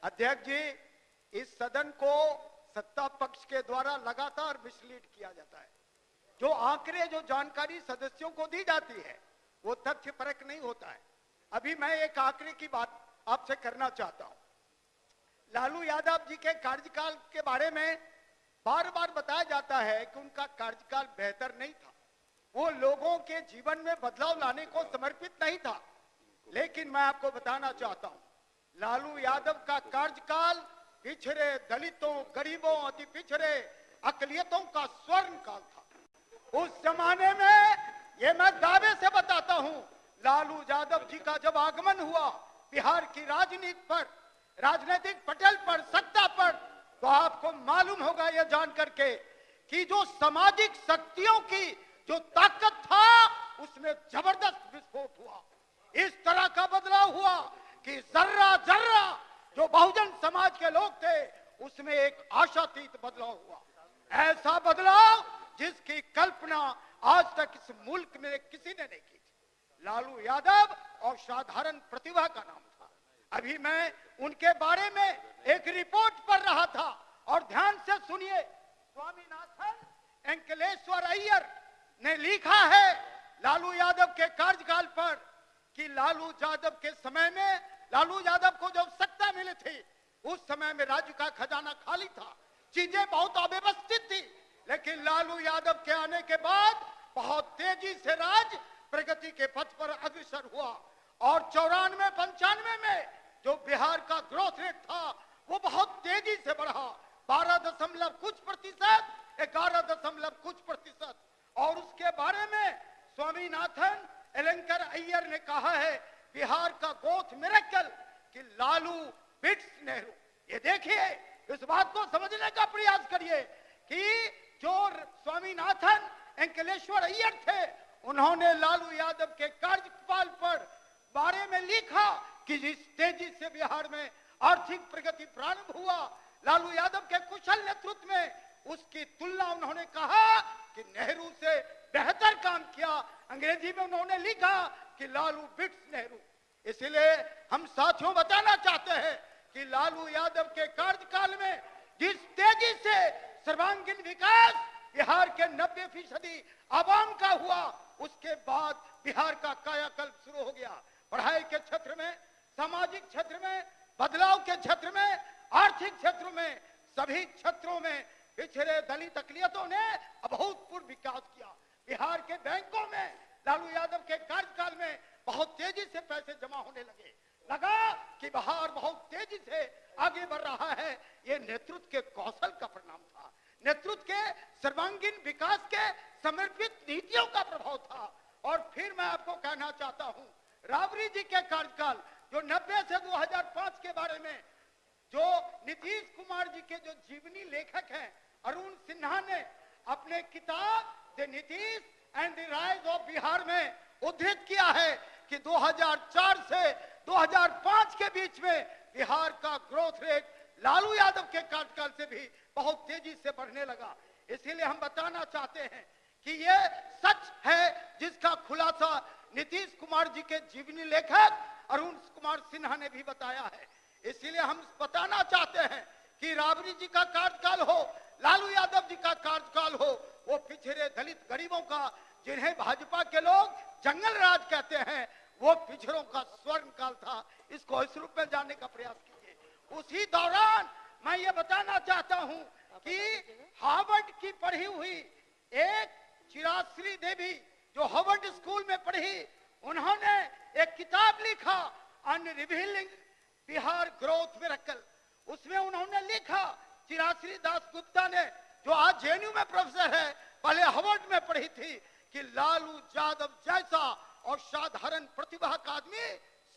अध्यक्ष जी, इस सदन को सत्ता पक्ष के द्वारा लगातार मिसलीड किया जाता है। जो आंकड़े, जो जानकारी सदस्यों को दी जाती है वो तथ्य परक नहीं होता है। अभी मैं एक आंकड़े की बात आपसे करना चाहता हूं। लालू यादव जी के कार्यकाल के बारे में बार बार बताया जाता है कि उनका कार्यकाल बेहतर नहीं था, वो लोगों के जीवन में बदलाव लाने को समर्पित नहीं था। लेकिन मैं आपको बताना चाहता हूं, लालू यादव का कार्यकाल पिछड़े, दलितों, गरीबों, अति पिछड़े, अकलियतों का स्वर्ण काल था। उस जमाने में ये मैं दावे से बताता हूं, लालू यादव जी का जब आगमन हुआ बिहार की राजनीति पर, राजनीतिक पटल पर, सत्ता पर, तो आपको मालूम होगा यह जान करके कि जो सामाजिक शक्तियों की जो ताकत था उसमें जबरदस्त विस्फोट हुआ। इस तरह का बदलाव हुआ कि जर्रा जर्रा जो बहुजन समाज के लोग थे उसमें एक आशातीत बदलाव हुआ। ऐसा बदलाव जिसकी कल्पना आज तक इस मुल्क में किसी ने नहीं की थी। लालू यादव और साधारण प्रतिभा का नाम था। अभी मैं उनके बारे में एक रिपोर्ट पढ़ रहा था और ध्यान से सुनिए, स्वामीनाथन अंकलेश्वर अय्यर ने लिखा है लालू यादव के कार्यकाल पर कि लालू यादव के समय में, लालू यादव को जब सत्ता मिली थी उस समय में राज्य का खजाना खाली था, चीजें बहुत अव्यवस्थित थी। लेकिन लालू यादव के आने के बाद बहुत तेजी से राज्य प्रगति के पथ पर अग्रसर हुआ और 94-95 में जो बिहार का ग्रोथ रेट था वो बहुत तेजी से बढ़ा, 12 कुछ प्रतिशत, 11 कुछ प्रतिशत। और उसके बारे में स्वामीनाथन एलंकर अय्यर ने कहा है बिहार का ग्रोथ मिरेकल कि लालू बिट्स नेहरू। ये देखिए, इस बात को समझने का प्रयास करिए कि जो स्वामीनाथन अंकलेश्वर अय्यर थे उन्होंने लालू यादव के कार्यकाल पर बारे में लिखा कि जिस तेजी से बिहार में आर्थिक प्रगति प्रारंभ हुआ, लालू यादव के कुशल नेतृत्व में उसकी तुलना उन्होंने कहा कि नेहरू से बेहतर काम किया। अंग्रेजी में उन्होंने लिखा कि लालू बिट्स नेहरू। इसलिए हम साथियों बताना चाहते हैं कि लालू यादव के कार्यकाल में जिस तेजी से सर्वांगीण विकास बिहार के 90% आवाम का हुआ, उसके बाद बिहार का कायाकल्प शुरू हो गया। पढ़ाई के क्षेत्र में, सामाजिक क्षेत्र में, बदलाव के क्षेत्र में, आर्थिक क्षेत्रों में, सभी क्षेत्रों में पिछड़े दलित अकलियतों ने अभूतपूर्व विकास किया। बिहार के बैंकों में लालू यादव के कार्यकाल में बहुत तेजी से पैसे जमा होने लगा कि बिहार बहुत तेजी से आगे बढ़ रहा है। ये नेतृत्व के कौशल का परिणाम था, नेतृत्व के सर्वांगीण विकास के समर्पित नीतियों का प्रभाव था। और फिर मैं आपको कहना चाहता हूं, राबड़ी जी के कार्यकाल जो 90 से 2005 के बारे में, जो नीतीश कुमार जी के जो जीवनी लेखक हैं अरुण सिन्हा ने अपने किताब the Nitish and the rise of Bihar में उद्धृत किया है कि 2004 से 2005 के बीच में बिहार का ग्रोथ रेट लालू यादव के कार्यकाल से भी बहुत तेजी से बढ़ने लगा। इसीलिए हम बताना चाहते हैं कि ये सच है जिसका खुलासा नीतीश कुमार जी के जीवनी लेखक अरुण कुमार सिन्हा ने भी बताया है। इसीलिए हम बताना चाहते हैं कि राबड़ी जी का कार्यकाल हो, लालू यादव जी का कार्यकाल हो, वो पिछड़े दलित गरीबों का, जिन्हें भाजपा के लोग जंगल राज कहते हैं, वो पिछड़ों का स्वर्ण काल था। इसको इस रूप में जानने का प्रयास कीजिए। उसी दौरान मैं ये बताना चाहता हूं कि हार्वर्ड की पढ़ी हुई एक चिराश्री देवी जो हार्वर्ड स्कूल में पढ़ी, उन्होंने एक किताब लिखा on revealing Bihar growth miracle. उसमें उन्होंने लिखा, चिराश्री दास गुप्ता ने, जो आज जेएनयू में प्रोफेसर है, पहले हार्वर्ड में पढ़ी थी, कि लालू यादव जैसा और साधारण प्रतिभा का आदमी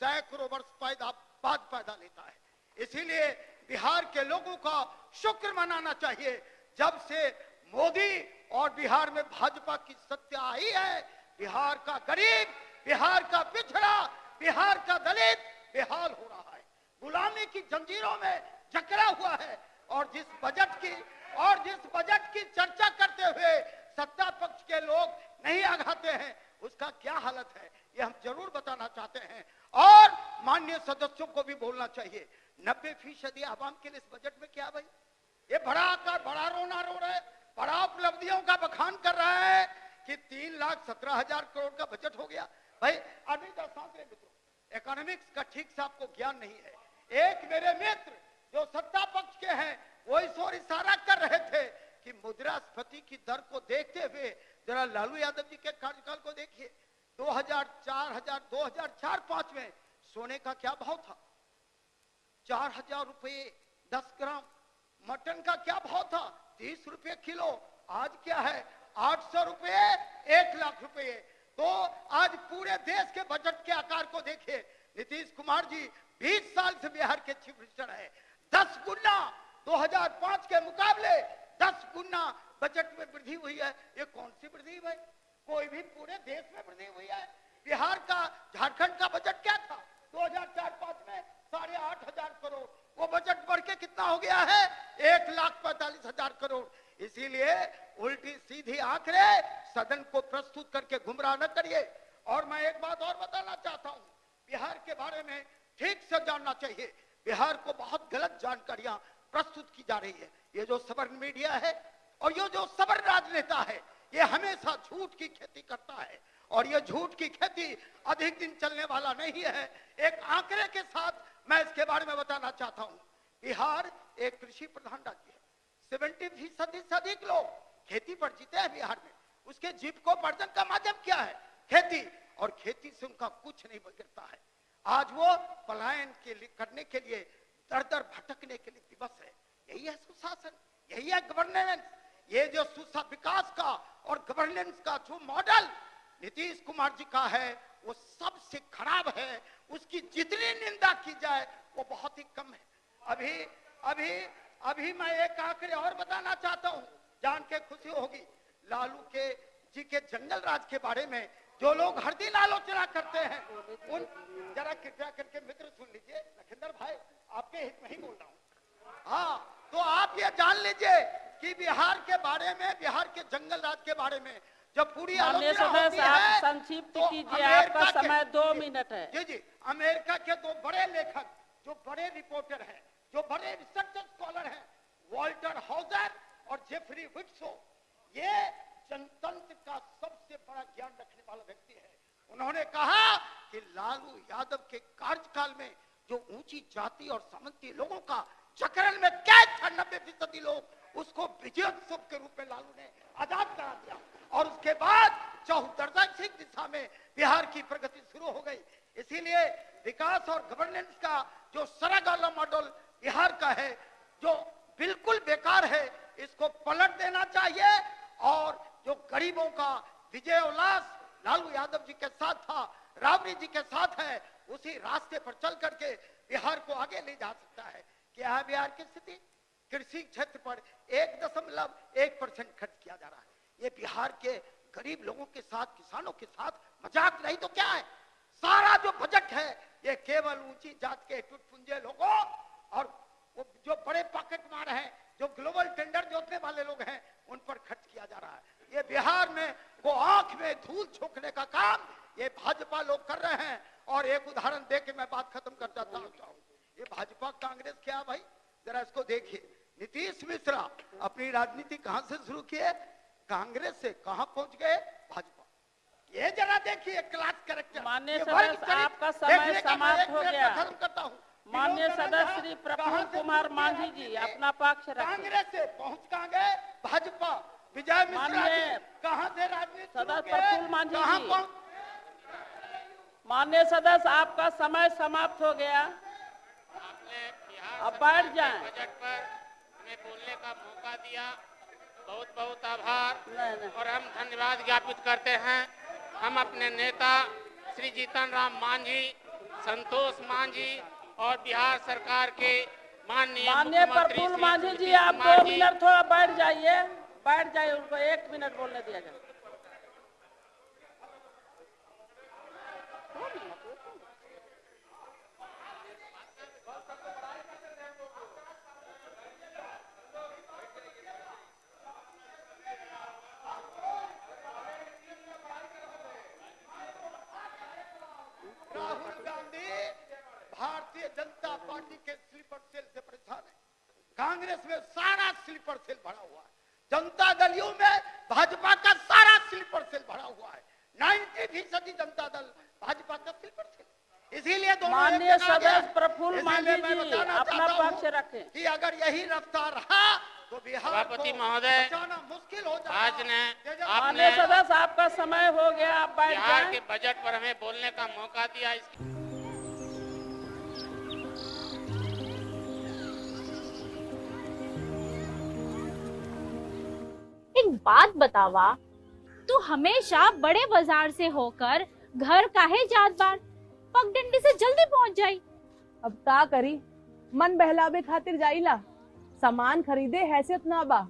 सैकड़ों वर्ष बाद पैदा लेता है। इसीलिए बिहार के लोगों का शुक्र मनाना चाहिए, जब से मोदी और बिहार में भाजपा की सत्ता आई है, बिहार का गरीब, बिहार का पिछड़ा, बिहार का दलित बेहाल हो रहा है, गुलामी की जंजीरों में जकड़ा हुआ है। और जिस बजट की चर्चा करते हुए सत्ता पक्ष के लोग नहीं आघाते हैं, उसका क्या हालत है, ये हम जरूर बताना चाहते हैं। और माननीय सदस्यों को भी बोलना चाहिए। 90% आवाम के लिए इस बजट में क्या भाई? ये बड़ा आकार, बड़ा रोना रो रहा है, बड़ा उपलब्धियों का बखान कर रहा है कि 3,17,000 करोड़ का बजट हो गया। भाई अभी मित्रों, इकोनॉमिक्स का ठीक से आपको ज्ञान नहीं है। एक मेरे मित्र जो सत्ता पक्ष के हैं वो इस ओर इशारा कर रहे थे कि मुद्रास्फीति की दर को देखते हुए जरा लालू यादव जी के कार्यकाल को देखिए। 2004-5 में सोने का क्या भाव था? 4,000 रुपये 10 ग्राम। मटन का क्या भाव था? 30 रुपये किलो। आज क्या है? 800 रुपये, 1 लाख रुपये। तो आज पूरे देश के बजट के आकार को देखिए। नीतीश कुमार जी 20 साल से बिहार के चीफ मिनिस्टर है। 10 गुना 2005 के मुकाबले 10 गुना बजट में वृद्धि हुई है। ये कौन सी वृद्धि भाई? कोई भी पूरे देश में वृद्धि हुई है? बिहार का, झारखंड का बजट क्या था 2004-5 में? 8,500 करोड़। वो बजट बढ़ के कितना हो गया है? 1,45,000 करोड़। इसीलिए उल्टी सीधी आंकड़े सदन को प्रस्तुत करके गुमराह न करिए। और मैं एक बात और बताना चाहता हूं, बिहार के बारे में ठीक से जानना चाहिए। बिहार को बहुत गलत जानकारियां प्रस्तुत की जा रही है। ये जो सवर्ण मीडिया है और ये जो सवर्ण राजनेता है, ये हमेशा झूठ की खेती करता है और ये झूठ की खेती अधिक दिन चलने वाला नहीं है। एक आंकड़े के साथ मैं इसके बारे में बताना चाहता हूं। बिहार एक कृषि प्रधान राज्य है। 70% से अधिक लोग खेती पर जीते हैं बिहार में। उसके जीविकोपार्जन का माध्यम क्या है? खेती। और खेती से उनका कुछ नहीं बिगड़ता है। आज वो पलायन करने के लिए, दर दर भटकने के लिए विवश है। यही है सुशासन, यही है गवर्नेंस। ये जो सुशासन, विकास का और गवर्नेंस का जो मॉडल नीतीश कुमार जी का है वो सबसे खराब है। उसकी जितनी निंदा की जाए वो बहुत ही कम है। अभी मैं एक आंकड़े और बताना चाहता हूं, जान के खुशी होगी। लालू के जी के जंगल राज के बारे में जो लोग हर दिन आलोचना करते हैं, उन जरा कृपया करके मित्र सुन लीजिए। लखिंदर भाई आपके हित में ही बोल रहा हूं। हाँ, तो आप ये जान लीजिए कि बिहार के बारे में, बिहार के जंगल राज के बारे में जब पूरी आलोचना होती है, संक्षिप्त कीजिए, आपका समय 2 मिनट है। जी, अमेरिका के 2 बड़े लेखक, जो बड़े रिपोर्टर हैं, जो बड़े रिसर्च स्कॉलर हैं, वॉल्टर हाउजर और जेफरी विट्सो, ये जनतंत्र का सबसे बड़ा ज्ञान रखने वाला व्यक्ति है। उन्होंने कहा कि लालू यादव के कार्यकाल में जो ऊंची जाति और सामंती लोगों का जकड़न में कैद था 90% लोग, उसको विजयोत्सव के रूप में लालू ने आजाद करा दिया। और उसके बाद चौहदर्शी दिशा में बिहार की प्रगति शुरू हो गई। इसीलिए विकास और गवर्नेंस का जो सरग वाला मॉडल बिहार का है, जो बिल्कुल बेकार है, इसको पलट देना चाहिए। और जो गरीबों का विजय उल्लास लालू यादव जी के साथ था, राबड़ी जी के साथ है, उसी रास्ते पर चल करके बिहार को आगे ले जा सकता है। क्या है बिहार की स्थिति? कृषि क्षेत्र पर 1.1% खर्च किया जा रहा है। ये बिहार के गरीब लोगों के साथ, किसानों के साथ मजाक नहीं तो क्या है? सारा जो बजट है ये केवल ऊंची जात के टुटपुंजे लोगों और वो जो बड़े पॉकेट मार हैं, जो ग्लोबल टेंडर जोतने वाले लोग हैं, उन पर खर्च किया जा रहा है। ये बिहार में वो आंख में धूल झोंकने का काम ये भाजपा लोग कर रहे हैं। और एक उदाहरण दे के मैं बात खत्म कर जाता हूँ। ये भाजपा कांग्रेस क्या भाई, जरा इसको देखिए। नीतीश मिश्रा अपनी राजनीति कहां से शुरू किए? कांग्रेस से कहां पहुंच गए? भाजपा। ये जरा देखिए क्लास कैरेक्टर। माननीय सदस्य आपका समय समाप्त हो गया। खत्म करता हूं। माननीय सदस्य श्री प्रफुल्ल कुमार मांझी जी अपना पक्ष रखें। कांग्रेस से पहुंच कहां गए? भाजपा। विजय मिश्रा कहां से राजनीति? सदस्य प्रफुल्ल मांझी जी। माननीय सदस्य आपका समय समाप्त हो गया, अब बैठ जाएं। बजट पर हमें बोलने का मौका दिया, बहुत बहुत आभार। नहीं। और हम धन्यवाद ज्ञापित करते हैं। हम अपने नेता श्री जीतन राम मांझी, संतोष मांझी और बिहार सरकार के माननीय प्रफुल्ल मांझी जी, आप 2 मिनट थोड़ा बैठ जाइए, उनको 1 मिनट बोलने दिया जाए। राहुल गांधी कांग्रेस में सारा स्लीपर सेल भरा हुआ है, जनता दलियों में भाजपा का सारा स्लीपर सेल भरा हुआ है। 90% जनता दल भाजपा का स्लीपर सेल। इसीलिए दोनों माननीय एक जगह सदस्य गए। प्रफुल्ल इसीलिए मांझी मैं जी बताना अपना चाहता हूं पक्ष रखें। कि अगर यही रफ्तार रहा तो बिहार सभापति को महोदय, बचाना मुश्किल हो जाएगा। आज ने माननीय आपने सदस्य आपका समय हो गया, आप बैठ बिहार जाएं। के बजट पर हमें बोलने का मौका दिया। एक बात बतावा, तू हमेशा बड़े बाजार से होकर घर काहे जात बार? पगडंडी से जल्दी पहुंच जाई। अब का करी, मन बहलावे खातिर जाइला, सामान खरीदे हैसियत ना बा,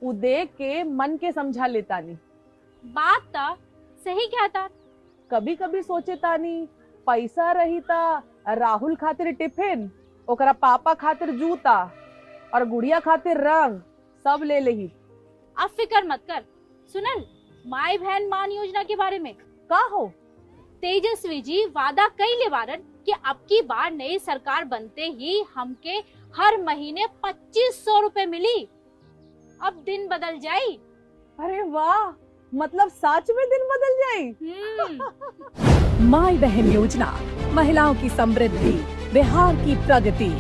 उ देख के मन के समझा लेतानी। बात ता सही कहता। कभी कभी सोचे तानी पैसा रही ता राहुल खातिर टिफिन, ओकरा पापा खातिर जूता और गुड़िया खातिर रंग सब ले लेही। अब फिक्र मत कर। सुनल माई बहन मान योजना के बारे में का हो? तेजस्वी जी वादा कइले बारन कि अब की बार नई सरकार बनते ही हमके हर महीने 2500 रुपए मिली। अब दिन बदल जाई। अरे वाह, मतलब सच में दिन बदल जाई। माई बहन योजना, महिलाओं की समृद्धि, बिहार की प्रगति।